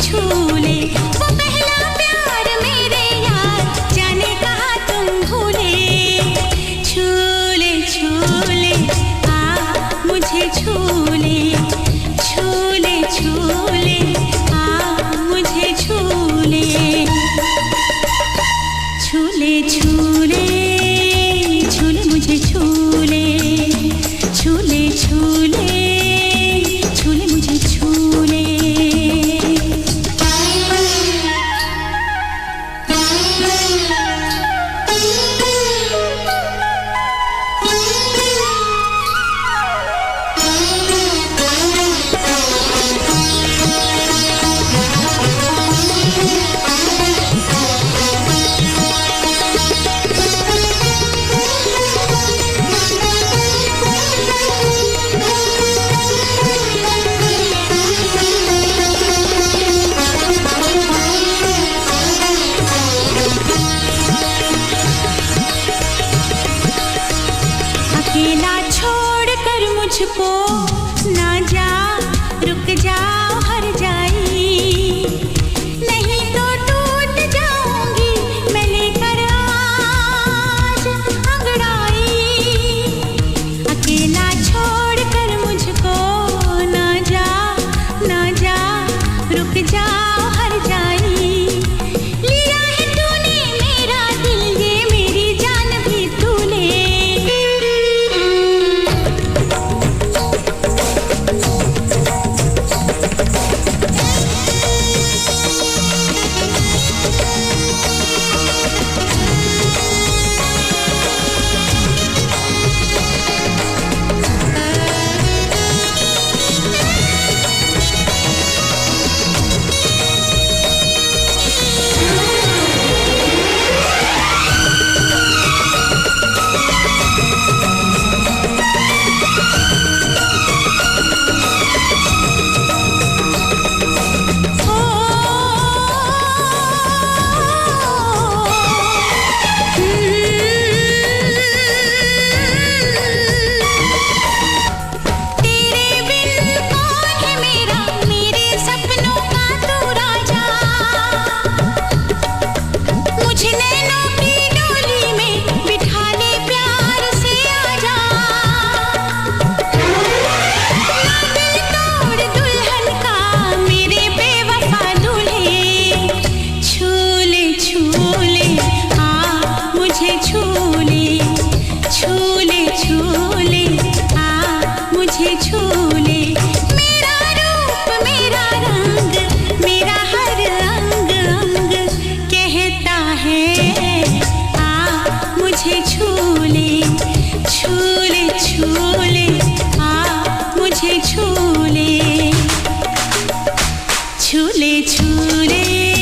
छूले, वो पहला प्यार मेरे यार, जाने कहाँ तुम भूले। छूले छूले मुझे छूले, छूले छूले मुझे छूले, छूले छूले छूले मुझे छूले, छूले छूले छूले मुझे छूले। अकेला छोड़कर मुझको ना जा, रुक जाओ हर जाई, नहीं तो टूट जाऊंगी मैं लेकर आज अंगड़ाई। अकेला छोड़कर मुझको ना जा, ना जा, रुक जाओ हर जाई, लिया है तूने मेरा दिल, ये मेरी जान भी तू ले। मुझे छूले, मेरा रूप मेरा रंग मेरा हर अंग अंग कहता है मुझे छूले, छूले छूले मुझे छूले, छूले छूले